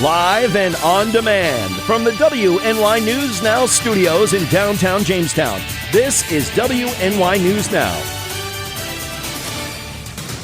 Live and on demand from the WNY News Now studios in downtown Jamestown. This is WNY News Now.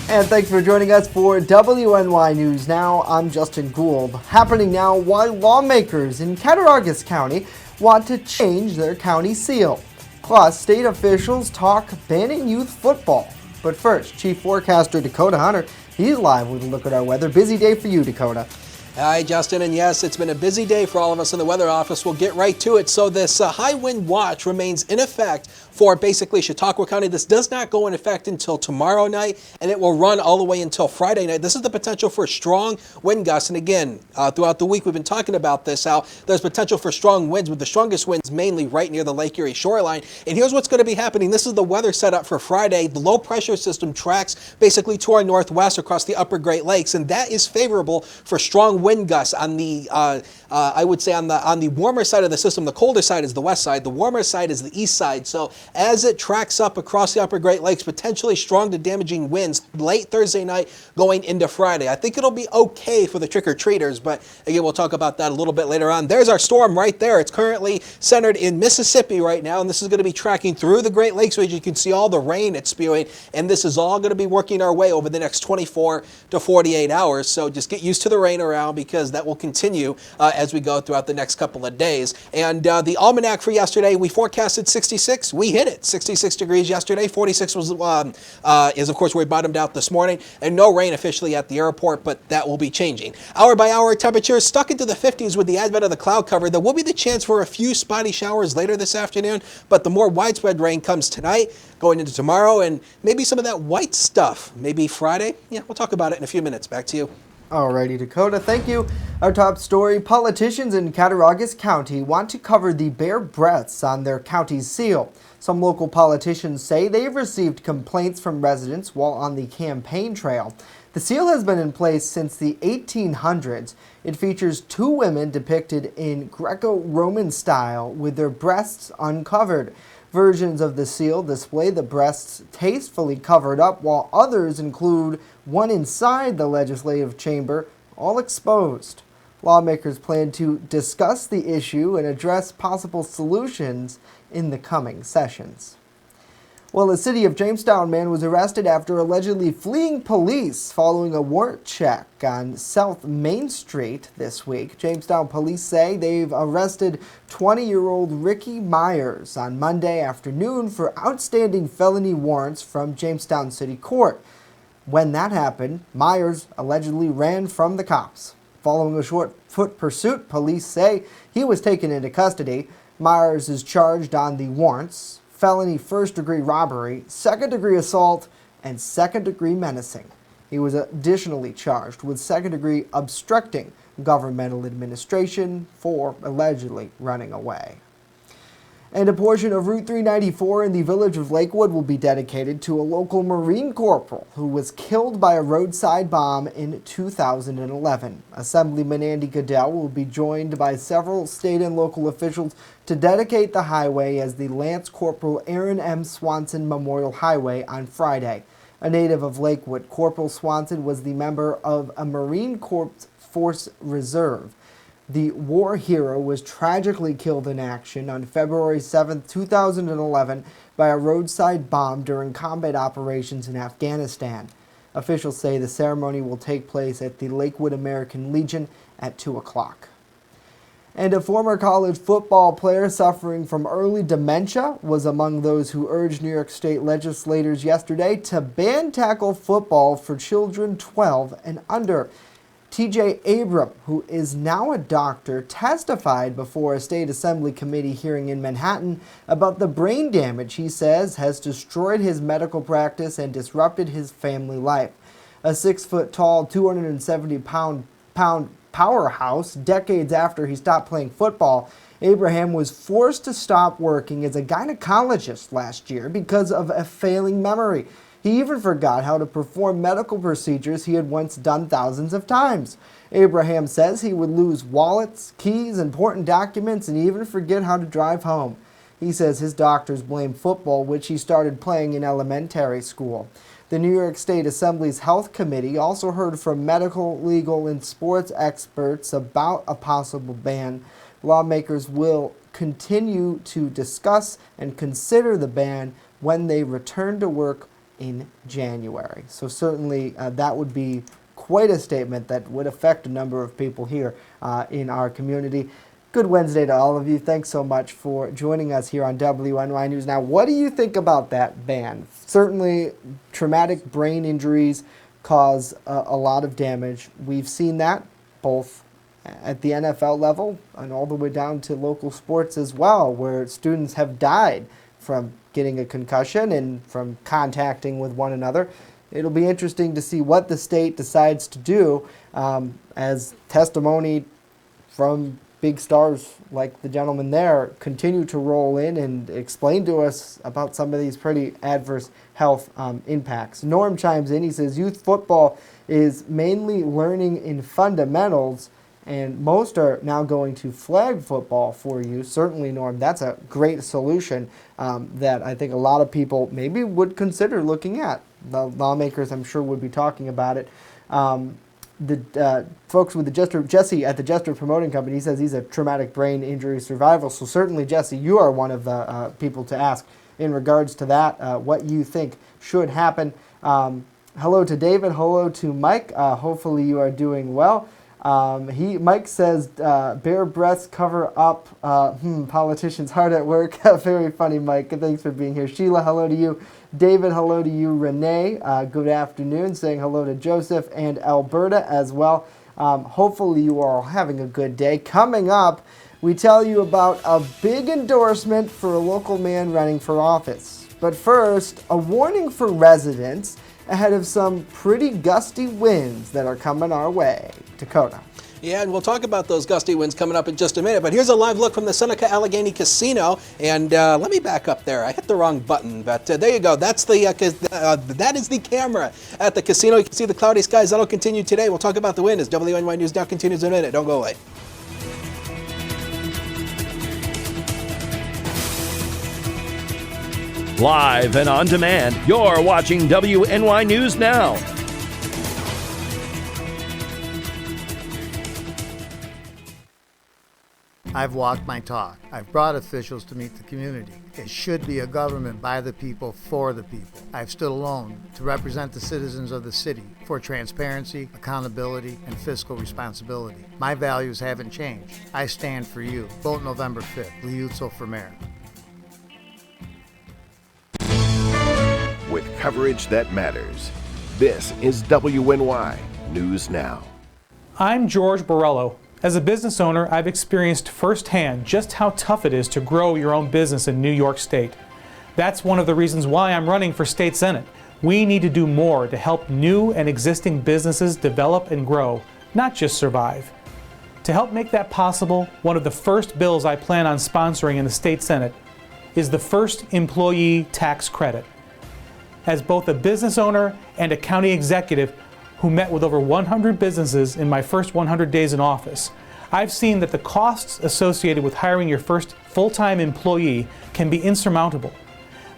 And thanks for joining us for WNY News Now. I'm Justin Gould. Happening now while lawmakers in Cattaraugus County want to change their county seal. Plus, state officials talk banning youth football. But first, Chief Forecaster Dakota Hunter, he's live with a look at our weather. Busy day for you, Dakota. Hi, Justin, and yes, it's been a busy day for all of us in the weather office. We'll get right to it. So this high wind watch remains in effect for basically Chautauqua County. This does not go in effect until tomorrow night, and it will run all the way until Friday night. This is the potential for strong wind gusts. And again, throughout the week, we've been talking about this, how there's potential for strong winds, with the strongest winds mainly right near the Lake Erie shoreline. And here's what's going to be happening. This is the weather setup for Friday. The low pressure system tracks basically to our northwest across the upper Great Lakes, and that is favorable for strong wind gusts on the, I would say on the warmer side of the system. The colder side is the west side. The warmer side is the east side. So as it tracks up across the upper Great Lakes, potentially strong to damaging winds late Thursday night going into Friday. I think it'll be okay for the trick-or-treaters, but again, we'll talk about that a little bit later on. There's our storm right there. It's currently centered in Mississippi right now, and this is going to be tracking through the Great Lakes region. You can see all the rain it's spewing, and this is all going to be working our way over the next 24 to 48 hours. So just get used to the rain around, because that will continue as we go throughout the next couple of days. And the almanac for yesterday, we forecasted 66. We hit it. 66 degrees yesterday. 46 was is of course where we bottomed out this morning, and no rain officially at the airport, but that will be changing. Hour by hour temperatures stuck into the 50s with the advent of the cloud cover. There will be the chance for a few spotty showers later this afternoon, but the more widespread rain comes tonight, going into tomorrow, and maybe some of that white stuff maybe Friday. Yeah, we'll talk about it in a few minutes. Back to you. Alrighty, Dakota, thank you. Our top story, politicians in Cattaraugus County want to cover the bare breasts on their county's seal. Some local politicians say they've received complaints from residents while on the campaign trail. The seal has been in place since the 1800s. It features two women depicted in Greco-Roman style with their breasts uncovered. Versions of the seal display the breasts tastefully covered up, while others include one inside the legislative chamber, all exposed. Lawmakers plan to discuss the issue and address possible solutions in the coming sessions. Well, the city of Jamestown man was arrested after allegedly fleeing police following a warrant check on South Main Street this week. Jamestown police say they've arrested 20-year-old Ricky Myers on Monday afternoon for outstanding felony warrants from Jamestown City Court. When that happened, Myers allegedly ran from the cops. Following a short-foot pursuit, police say he was taken into custody. Myers is charged on the warrants: felony first-degree robbery, second-degree assault, and second-degree menacing. He was additionally charged with second-degree obstructing governmental administration for allegedly running away. And a portion of Route 394 in the village of Lakewood will be dedicated to a local Marine corporal who was killed by a roadside bomb in 2011. Assemblyman Andy Goodell will be joined by several state and local officials to dedicate the highway as the Lance Corporal Aaron M. Swanson Memorial Highway on Friday. A native of Lakewood, Corporal Swanson was the member of a Marine Corps Force Reserve. The war hero was tragically killed in action on February 7, 2011 by a roadside bomb during combat operations in Afghanistan. Officials say the ceremony will take place at the Lakewood American Legion at 2 o'clock. And a former college football player suffering from early dementia was among those who urged New York State legislators yesterday to ban tackle football for children 12 and under. T.J. Abram, who is now a doctor, testified before a state assembly committee hearing in Manhattan about the brain damage he says has destroyed his medical practice and disrupted his family life. A 6-foot-tall, 270-pound powerhouse, decades after he stopped playing football, Abraham was forced to stop working as a gynecologist last year because of a failing memory. He even forgot how to perform medical procedures he had once done thousands of times. Abraham says he would lose wallets, keys, important documents, and even forget how to drive home. He says his doctors blame football, which he started playing in elementary school. The New York State Assembly's Health Committee also heard from medical, legal, and sports experts about a possible ban. Lawmakers will continue to discuss and consider the ban when they return to work in January. So certainly that would be quite a statement that would affect a number of people here in our community. Good Wednesday to all of you. Thanks so much for joining us here on WNY News Now. What do you think about that ban? Certainly traumatic brain injuries cause a lot of damage. We've seen that both at the NFL level and all the way down to local sports as well, where students have died from getting a concussion and from contacting with one another. It'll be interesting to see what the state decides to do as testimony from big stars like the gentleman there continue to roll in and explain to us about some of these pretty adverse health impacts. Norm chimes in. He says youth football is mainly learning in fundamentals, and most are now going to flag football for you. Certainly, Norm, that's a great solution that I think a lot of people maybe would consider looking at. The lawmakers, I'm sure, would be talking about it. The folks with Jesse at the Jester Promoting Company, he says he's a traumatic brain injury survivor. So certainly, Jesse, you are one of the people to ask in regards to that, what you think should happen. Hello to David. Hello to Mike. Hopefully you are doing well. Mike says, bare breasts cover up politicians hard at work. Very funny, Mike. Thanks for being here. Sheila, hello to you. David, hello to you. Renee, good afternoon. Saying hello to Joseph and Alberta as well. Hopefully you are all having a good day. Coming up, we tell you about a big endorsement for a local man running for office. But first, a warning for residents ahead of some pretty gusty winds that are coming our way. Dakota. Yeah, and we'll talk about those gusty winds coming up in just a minute. But here's a live look from the Seneca Allegheny Casino. And let me back up there. I hit the wrong button, but there you go. That's that is the camera at the casino. You can see the cloudy skies. That'll continue today. We'll talk about the wind as WNY News Now continues in a minute. Don't go away. Live and on demand, you're watching WNY News Now. I've walked my talk. I've brought officials to meet the community. It should be a government by the people, for the people. I've stood alone to represent the citizens of the city for transparency, accountability, and fiscal responsibility. My values haven't changed. I stand for you. Vote November 5th. Liuzzo for mayor. With coverage that matters, this is WNY News Now. I'm George Borello. As a business owner, I've experienced firsthand just how tough it is to grow your own business in New York State. That's one of the reasons why I'm running for state senate. We need to do more to help new and existing businesses develop and grow, not just survive. To help make that possible, one of the first bills I plan on sponsoring in the state senate is the first employee tax credit. As both a business owner and a county executive who met with over 100 businesses in my first 100 days in office, I've seen that the costs associated with hiring your first full-time employee can be insurmountable.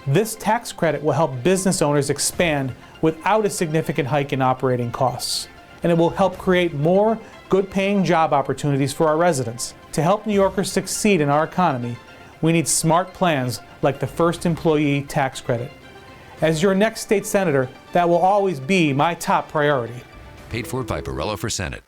This tax credit will help business owners expand without a significant hike in operating costs, and it will help create more good-paying job opportunities for our residents. To help New Yorkers succeed in our economy, we need smart plans like the first employee tax credit. As your next state senator, that will always be my top priority. Paid for by Borello for Senate.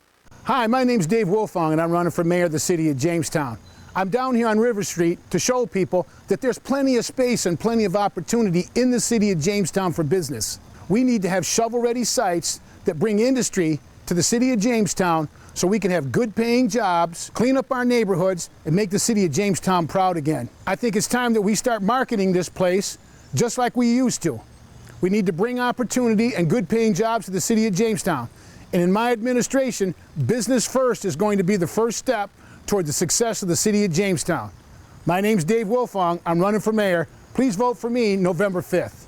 Hi, my name's Dave Wolfong, and I'm running for mayor of the city of Jamestown. I'm down here on River Street to show people that there's plenty of space and plenty of opportunity in the city of Jamestown for business. We need to have shovel-ready sites that bring industry to the city of Jamestown so we can have good-paying jobs, clean up our neighborhoods, and make the city of Jamestown proud again. I think it's time that we start marketing this place just like we used to. We need to bring opportunity and good-paying jobs to the city of Jamestown. And in my administration, business first is going to be the first step toward the success of the city of Jamestown. My name's Dave Wolfong. I'm running for mayor. Please vote for me November 5th.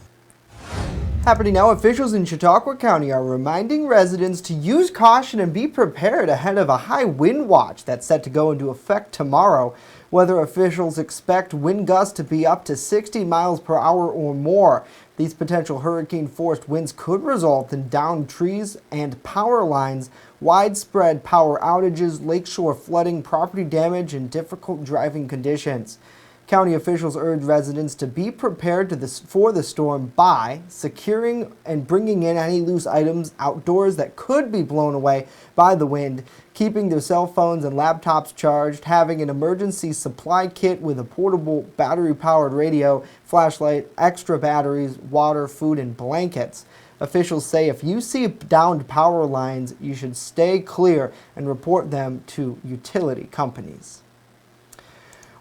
Happening now, officials in Chautauqua County are reminding residents to use caution and be prepared ahead of a high wind watch that's set to go into effect tomorrow. Weather officials expect wind gusts to be up to 60 miles per hour or more. These potential hurricane-force winds could result in downed trees and power lines, widespread power outages, lakeshore flooding, property damage, and difficult driving conditions. County officials urge residents to be prepared for the storm by securing and bringing in any loose items outdoors that could be blown away by the wind, keeping their cell phones and laptops charged, having an emergency supply kit with a portable battery-powered radio, flashlight, extra batteries, water, food, and blankets. Officials say if you see downed power lines, you should stay clear and report them to utility companies.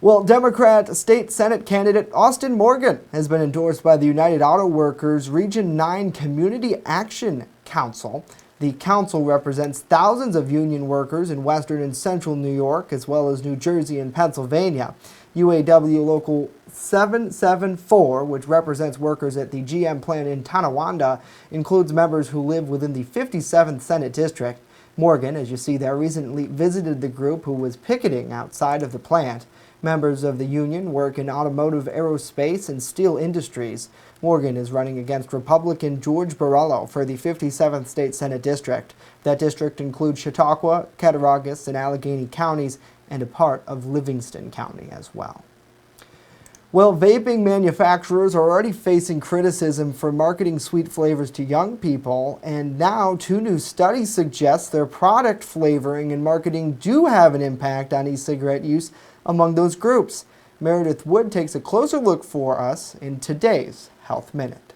Well, Democrat State Senate candidate Austin Morgan has been endorsed by the United Auto Workers Region 9 Community Action Council. The council represents thousands of union workers in western and central New York, as well as New Jersey and Pennsylvania. UAW Local 774, which represents workers at the GM plant in Tonawanda, includes members who live within the 57th Senate District. Morgan, as you see there, recently visited the group who was picketing outside of the plant. Members of the union work in automotive, aerospace, and steel industries. Morgan is running against Republican George Borrello for the 57th State Senate District. That district includes Chautauqua, Cattaraugus, and Allegheny counties, and a part of Livingston County as well. Well, vaping manufacturers are already facing criticism for marketing sweet flavors to young people, and now 2 new studies suggest their product flavoring and marketing do have an impact on e-cigarette use among those groups. Meredith Wood takes a closer look for us in today's Health Minute.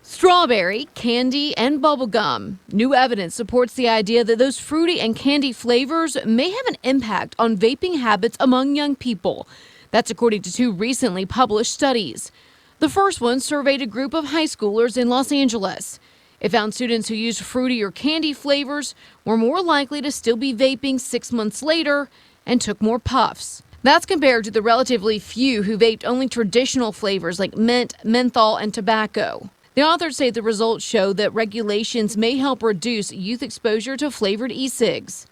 Strawberry, candy, and bubblegum. New evidence supports the idea that those fruity and candy flavors may have an impact on vaping habits among young people. That's according to 2 recently published studies. The first one surveyed a group of high schoolers in Los Angeles. It found students who used fruity or candy flavors were more likely to still be vaping 6 months later and took more puffs. That's compared to the relatively few who vaped only traditional flavors like mint, menthol, and tobacco. The authors say the results show that regulations may help reduce youth exposure to flavored e-cigs.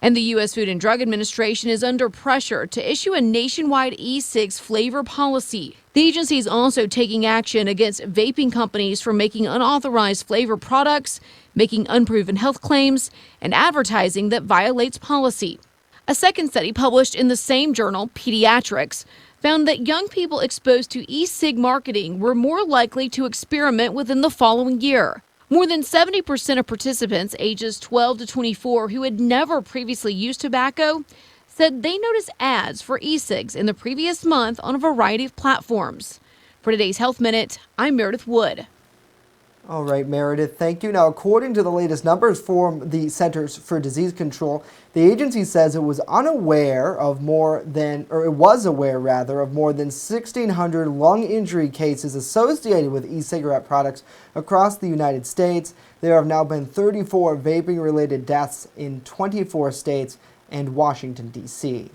And the U.S. Food and Drug Administration is under pressure to issue a nationwide e-cigs flavor policy. The agency is also taking action against vaping companies for making unauthorized flavor products, making unproven health claims, and advertising that violates policy. A second study published in the same journal, Pediatrics, found that young people exposed to e-cig marketing were more likely to experiment within the following year. More than 70% of participants ages 12 to 24 who had never previously used tobacco said they noticed ads for e-cigs in the previous month on a variety of platforms. For today's Health Minute, I'm Meredith Wood. All right, Meredith, thank you. Now, according to the latest numbers from the Centers for Disease Control, the agency says it was aware of more than 1,600 lung injury cases associated with e-cigarette products across the United States. There have now been 34 vaping-related deaths in 24 states and Washington, D.C.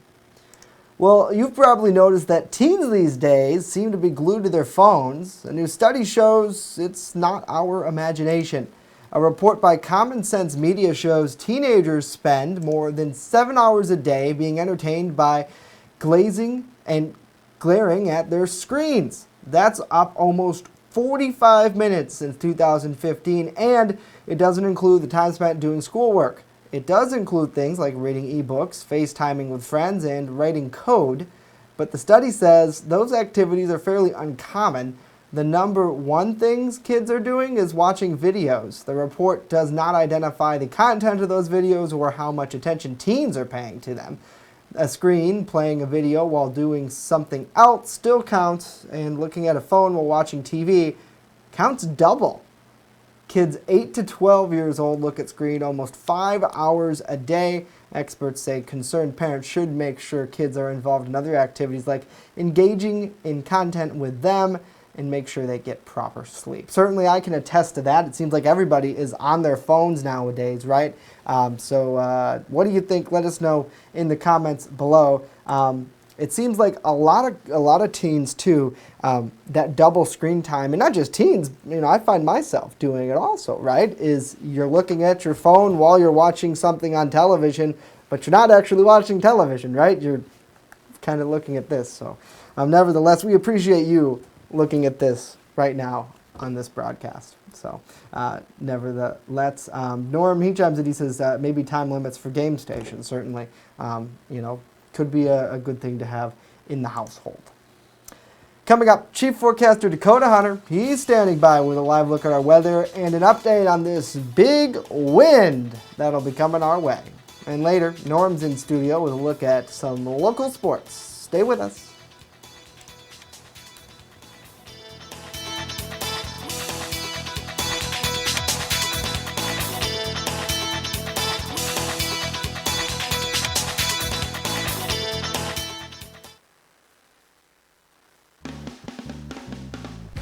Well, you've probably noticed that teens these days seem to be glued to their phones. A new study shows it's not our imagination. A report by Common Sense Media shows teenagers spend more than 7 hours a day being entertained by glazing and glaring at their screens. That's up almost 45 minutes since 2015, and it doesn't include the time spent doing schoolwork. It does include things like reading ebooks, FaceTiming with friends, and writing code, but the study says those activities are fairly uncommon. The number one things kids are doing is watching videos. The report does not identify the content of those videos or how much attention teens are paying to them. A screen playing a video while doing something else still counts, and looking at a phone while watching TV counts double. Kids 8 to 12 years old look at screen almost 5 hours a day. Experts say concerned parents should make sure kids are involved in other activities like engaging in content with them and make sure they get proper sleep. Certainly I can attest to that. It seems like everybody is on their phones nowadays, right? So what do you think? Let us know in the comments below. It seems like a lot of teens too, that double screen time, and not just teens, I find myself doing it also, right? Is you're looking at your phone while you're watching something on television, but you're not actually watching television, right? You're kind of looking at this. So nevertheless, we appreciate you looking at this right now on this broadcast. So, nevertheless, Norm, he chimes in, he says maybe time limits for game stations, certainly, could be a good thing to have in the household. Coming up, Chief Forecaster Dakota Hunter, he's standing by with a live look at our weather and an update on this big wind that'll be coming our way. And later, Norm's in studio with a look at some local sports. Stay with us.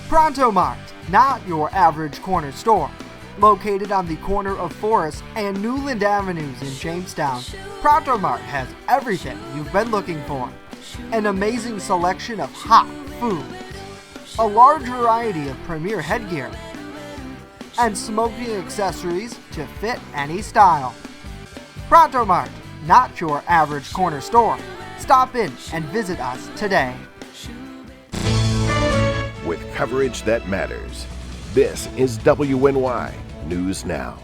Pronto Mart, not your average corner store. Located on the corner of Forest and Newland Avenues in Jamestown, Pronto Mart has everything you've been looking for. An amazing selection of hot foods, a large variety of premier headgear, and smoking accessories to fit any style. Pronto Mart, not your average corner store. Stop in and visit us today. With coverage that matters, this is WNY News Now.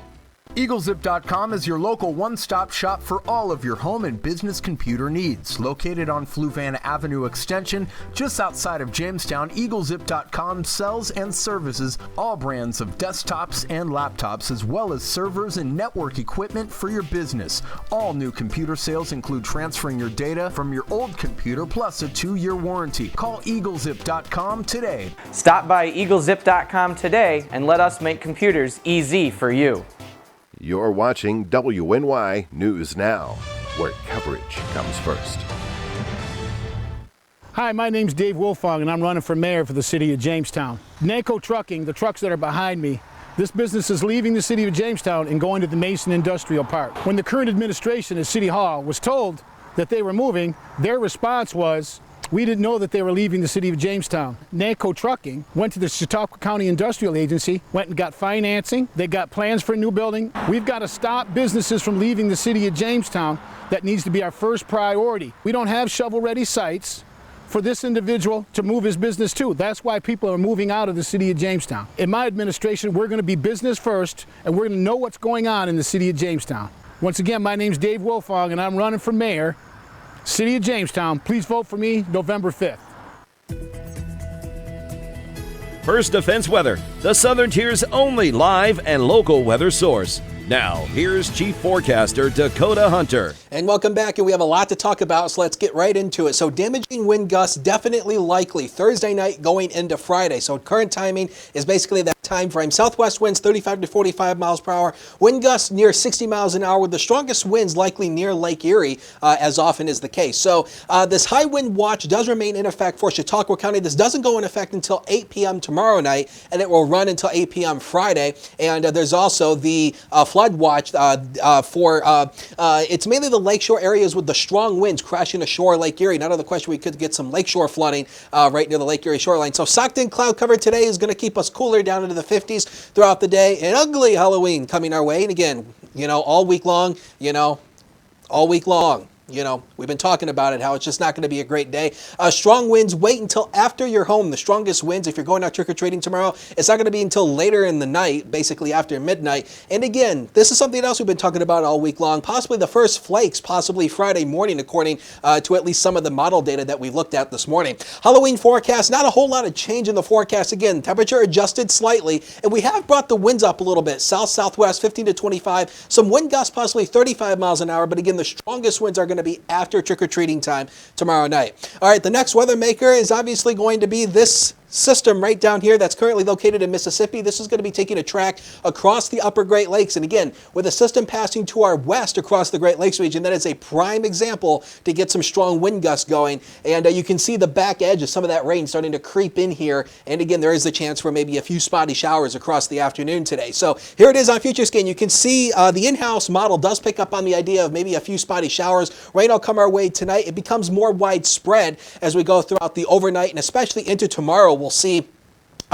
EagleZip.com is your local one-stop shop for all of your home and business computer needs. Located on Fluvan Avenue Extension, just outside of Jamestown, EagleZip.com sells and services all brands of desktops and laptops, as well as servers and network equipment for your business. All new computer sales include transferring your data from your old computer plus a 2-year warranty. Call EagleZip.com today. Stop by EagleZip.com today and let us make computers easy for you. You're watching WNY News Now, where coverage comes first. Hi, my name's Dave Wolfong, and I'm running for mayor for the city of Jamestown. NACO Trucking, the trucks that are behind me, this business is leaving the city of Jamestown and going to the Mason Industrial Park. When the current administration at City Hall was told that they were moving, their response was, we didn't know that they were leaving the city of Jamestown. NACO Trucking went to the Chautauqua County Industrial Agency, went and got financing. They got plans for a new building. We've got to stop businesses from leaving the city of Jamestown. That needs to be our first priority. We don't have shovel-ready sites for this individual to move his business to. That's why people are moving out of the city of Jamestown. In my administration, we're going to be business first, and we're going to know what's going on in the city of Jamestown. Once again, my name's Dave Wolfong, and I'm running for mayor. City of Jamestown, please vote for me November 5th. First Defense Weather, the Southern Tier's only live and local weather source. Now, here's Chief Forecaster Dakota Hunter. And welcome back, and we have a lot to talk about, so let's get right into it. So damaging wind gusts definitely likely Thursday night going into Friday. So current timing is basically that time frame. Southwest winds 35 to 45 miles per hour. Wind gusts near 60 miles an hour with the strongest winds likely near Lake Erie, as often is the case. So this high wind watch does remain in effect for Chautauqua County. This doesn't go in effect until 8 p.m. tomorrow night, and it will run until 8 p.m. Friday. And there's also the flood watch it's mainly the lakeshore areas with the strong winds crashing ashore Lake Erie. Not out of the question we could get some lakeshore flooding right near the Lake Erie shoreline. So socked in cloud cover today is going to keep us cooler down into the 50s throughout the day. An ugly Halloween coming our way. And again, all week long, we've been talking about it, how it's just not going to be a great day. Strong winds, wait until after you're home. The strongest winds, if you're going out trick-or-treating tomorrow, it's not going to be until later in the night, basically after midnight. And again, this is something else we've been talking about all week long, possibly the first flakes, possibly Friday morning, according to at least some of the model data that we looked at this morning. Halloween forecast, not a whole lot of change in the forecast. Again, temperature adjusted slightly, and we have brought the winds up a little bit. South-southwest, 15 to 25. Some wind gusts, possibly 35 miles an hour, but again, the strongest winds are going to be after trick-or-treating time tomorrow night. All right, the next weather maker is obviously going to be this system right down here that's currently located in Mississippi. This is going to be taking a track across the upper Great Lakes. And again, with a system passing to our west across the Great Lakes region, that is a prime example to get some strong wind gusts going. And you can see the back edge of some of that rain starting to creep in here. And again, there is a chance for maybe a few spotty showers across the afternoon today. So here it is on FutureScan. You can see the in-house model does pick up on the idea of maybe a few spotty showers. Rain will come our way tonight. It becomes more widespread as we go throughout the overnight and especially into tomorrow. We'll see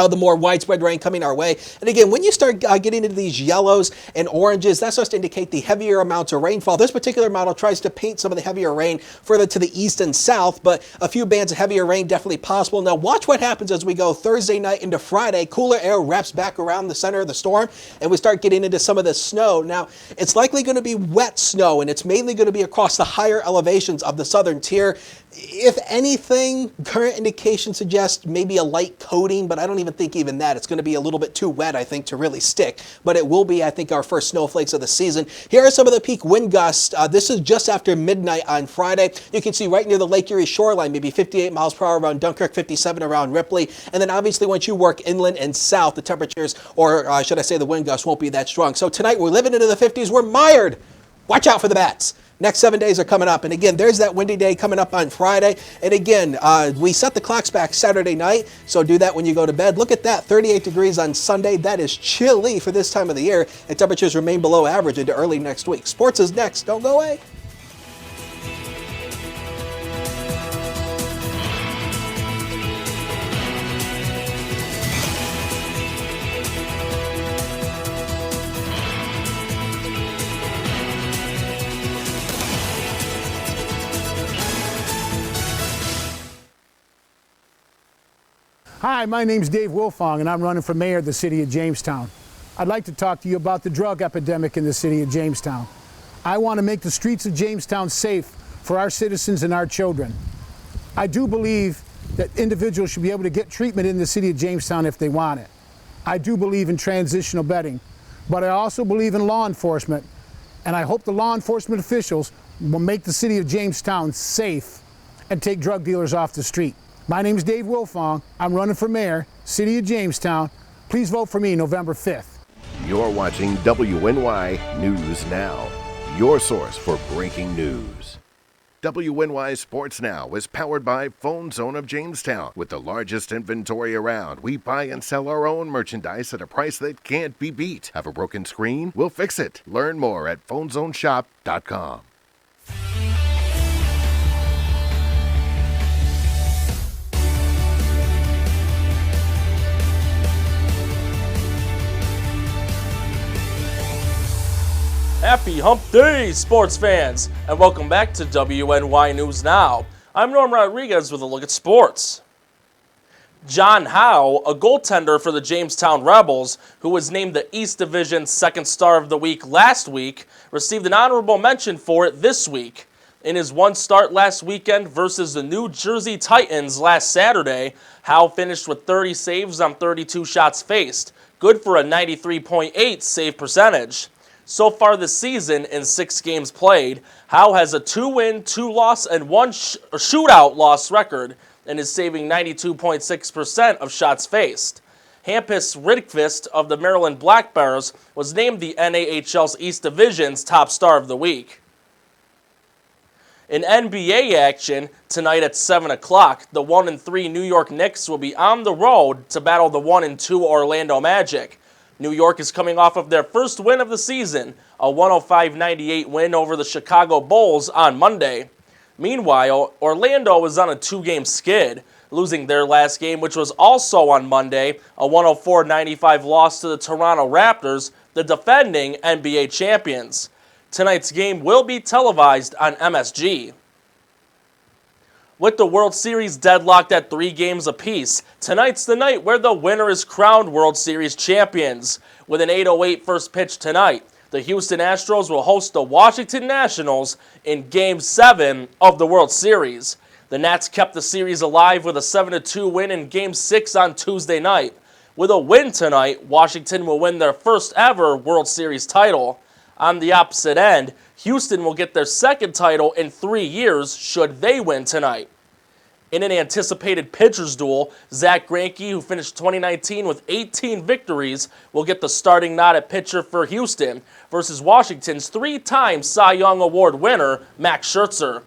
the more widespread rain coming our way. And again, when you start getting into these yellows and oranges, that starts to indicate the heavier amounts of rainfall. This particular model tries to paint some of the heavier rain further to the east and south, but a few bands of heavier rain definitely possible. Now watch what happens as we go Thursday night into Friday. Cooler air wraps back around the center of the storm, and we start getting into some of the snow. Now, it's likely going to be wet snow, and it's mainly going to be across the higher elevations of the southern tier. If anything, current indications suggest maybe a light coating, but I don't even think even that. It's going to be a little bit too wet, I think, to really stick. But it will be, I think, our first snowflakes of the season. Here are some of the peak wind gusts. This is just after midnight on Friday. You can see right near the Lake Erie shoreline, maybe 58 miles per hour around Dunkirk, 57 around Ripley. And then obviously once you work inland and south, the temperatures, or should I say the wind gusts, won't be that strong. So tonight we're living into the 50s. We're mired. Watch out for the bats. Next 7 days are coming up. And again, there's that windy day coming up on Friday. And again, we set the clocks back Saturday night, so do that when you go to bed. Look at that, 38 degrees on Sunday. That is chilly for this time of the year, and temperatures remain below average into early next week. Sports is next. Don't go away. Hi, my name's Dave Wilfong, and I'm running for mayor of the city of Jamestown. I'd like to talk to you about the drug epidemic in the city of Jamestown. I want to make the streets of Jamestown safe for our citizens and our children. I do believe that individuals should be able to get treatment in the city of Jamestown if they want it. I do believe in transitional bedding, but I also believe in law enforcement, and I hope the law enforcement officials will make the city of Jamestown safe and take drug dealers off the street. My name is Dave Wilfong. I'm running for mayor, city of Jamestown. Please vote for me November 5th. You're watching WNY News Now, your source for breaking news. WNY Sports Now is powered by Phone Zone of Jamestown. With the largest inventory around, we buy and sell our own merchandise at a price that can't be beat. Have a broken screen? We'll fix it. Learn more at phonezoneshop.com. Happy Hump Day, sports fans, and welcome back to WNY News Now. I'm Norm Rodriguez with a look at sports. John Howe, a goaltender for the Jamestown Rebels, who was named the East Division's second star of the week last week, received an honorable mention for it this week. In his one start last weekend versus the New Jersey Titans last Saturday, Howe finished with 30 saves on 32 shots faced, good for a 93.8 save percentage. So far this season, in 6 games played, Howe has a 2-win, 2-loss, and 1 shootout loss record and is saving 92.6% of shots faced. Hampus Rydqvist of the Maryland Black Bears was named the NAHL's East Division's top star of the week. In NBA action, tonight at 7 o'clock, the 1-3 New York Knicks will be on the road to battle the 1-2 Orlando Magic. New York is coming off of their first win of the season, a 105-98 win over the Chicago Bulls on Monday. Meanwhile, Orlando was on a 2-game skid, losing their last game, which was also on Monday, a 104-95 loss to the Toronto Raptors, the defending NBA champions. Tonight's game will be televised on MSG. With the World Series deadlocked at 3 games apiece, tonight's the night where the winner is crowned World Series champions. With an 8:08 first pitch tonight, the Houston Astros will host the Washington Nationals in Game 7 of the World Series. The Nats kept the series alive with a 7-2 win in Game 6 on Tuesday night. With a win tonight, Washington will win their first ever World Series title. On the opposite end, Houston will get their second title in 3 years should they win tonight. In an anticipated pitcher's duel, Zach Greinke, who finished 2019 with 18 victories, will get the starting nod at pitcher for Houston versus Washington's 3-time Cy Young Award winner, Max Scherzer.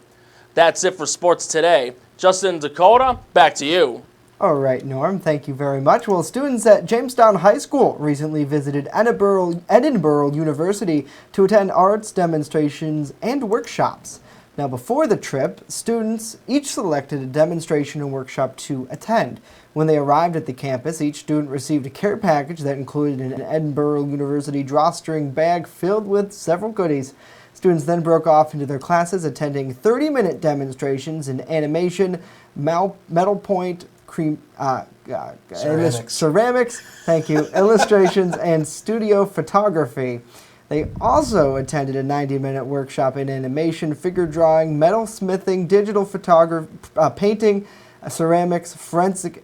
That's it for sports today. Justin Dakota, back to you. All right, Norm, thank you very much. Well, students at Jamestown High School recently visited Edinburgh University to attend arts demonstrations and workshops. Now, before the trip, students each selected a demonstration and workshop to attend. When they arrived at the campus, each student received a care package that included an Edinburgh University drawstring bag filled with several goodies. Students then broke off into their classes, attending 30-minute demonstrations in animation, metal point, ceramics, thank you, illustrations, and studio photography. They also attended a 90-minute workshop in animation, figure drawing, metal smithing, digital photography, painting, ceramics, forensic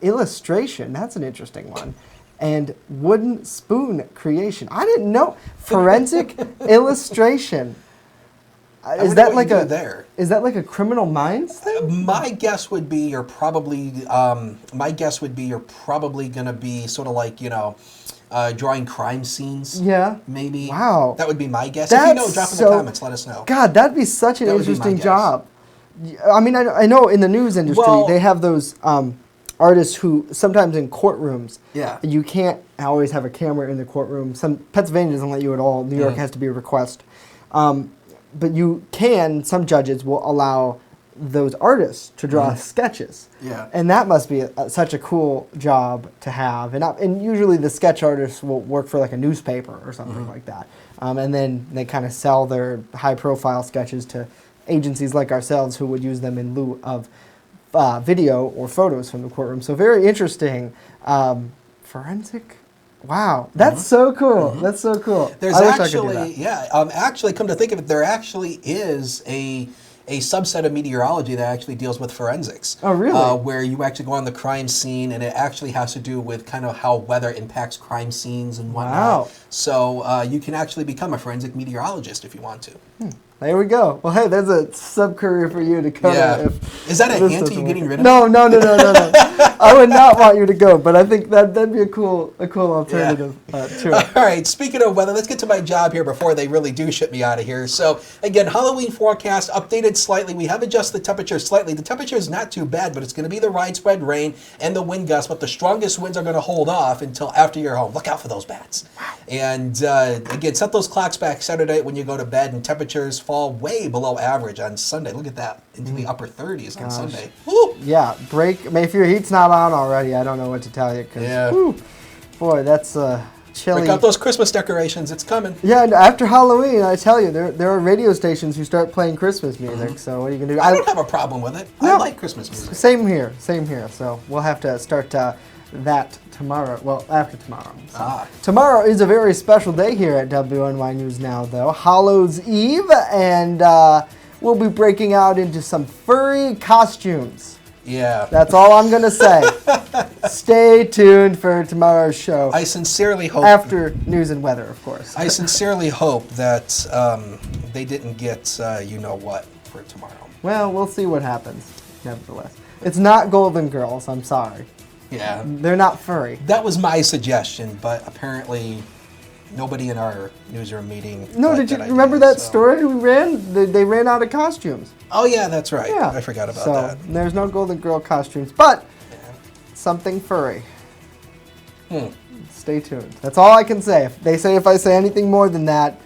illustration, that's an interesting one, and wooden spoon creation. I didn't know. Forensic illustration. Is that like a Criminal Minds thing? My guess would be you're probably going to be sort of like, drawing crime scenes. Yeah. Maybe. Wow. That would be my guess. That's if you know, drop in the comments, let us know. God, that'd be such an interesting job. I mean, I know in the news industry, they have those artists who sometimes in courtrooms, you can't always have a camera in the courtroom. Pennsylvania doesn't let you at all. New York has to be a request. But you can, some judges will allow those artists to draw sketches. Yeah. And that must be such a cool job to have. And usually the sketch artists will work for like a newspaper or something like that. And then they kind of sell their high-profile sketches to agencies like ourselves who would use them in lieu of video or photos from the courtroom. So very interesting. Forensic. Wow, that's so cool. That's so cool. There's actually, come to think of it, there actually is a subset of meteorology that actually deals with forensics. Oh, really? Where you actually go on the crime scene, and it actually has to do with kind of how weather impacts crime scenes and whatnot. Wow. So you can actually become a forensic meteorologist if you want to. There we go. Well, hey, there's a sub-career for you to cover. Yeah. Is that a hint? Are you getting rid of No. I would not want you to go, but I think that'd be a cool alternative to it. All right, speaking of weather, let's get to my job here before they really do ship me out of here. So, again, Halloween forecast updated slightly. We have adjusted the temperature slightly. The temperature is not too bad, but it's going to be the widespread rain and the wind gusts, but the strongest winds are going to hold off until after you're home. Look out for those bats. Wow. And, again, set those clocks back Saturday when you go to bed, and temperatures fall way below average on Sunday. Look at that, into the upper 30s on Sunday. Woo! Yeah, if your heat's not on already, I don't know what to tell you. Boy, that's chilly. Break out those Christmas decorations. It's coming. Yeah, after Halloween, I tell you, there are radio stations who start playing Christmas music. So what are you going to do? I don't have a problem with it. I like Christmas music. Same here. So we'll have to start that tomorrow. Well, after tomorrow. So. Tomorrow is a very special day here at WNY News Now, though. Hallows Eve, and we'll be breaking out into some furry costumes. Yeah. That's all I'm going to say. Stay tuned for tomorrow's show. I sincerely hope... After news and weather, of course. I sincerely hope that they didn't get you-know-what for tomorrow. Well, we'll see what happens, nevertheless. It's not Golden Girls, I'm sorry. Yeah. They're not furry. That was my suggestion, but apparently nobody in our newsroom meeting... No, did you remember that story we ran? They ran out of costumes. Oh, yeah, that's right. Yeah. I forgot about so, that. There's no Golden Girl costumes, but something furry. Stay tuned. That's all I can say. If I say anything more than that,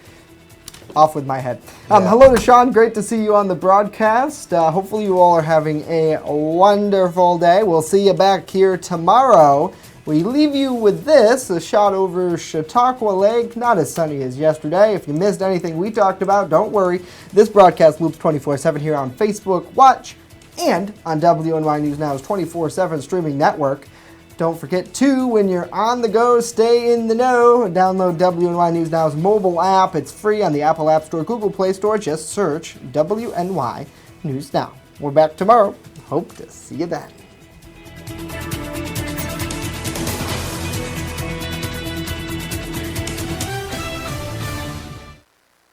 off with my head. Hello to Sean. Great to see you on the broadcast. Hopefully you all are having a wonderful day. We'll see you back here tomorrow. We leave you with this, a shot over Chautauqua Lake. Not as sunny as yesterday. If you missed anything we talked about, don't worry. This broadcast loops 24/7 here on Facebook Watch and on WNY News Now's 24/7 streaming network. Don't forget to, when you're on the go, stay in the know. Download WNY News Now's mobile app. It's free on the Apple App Store, Google Play Store. Just search WNY News Now. We're back tomorrow. Hope to see you then.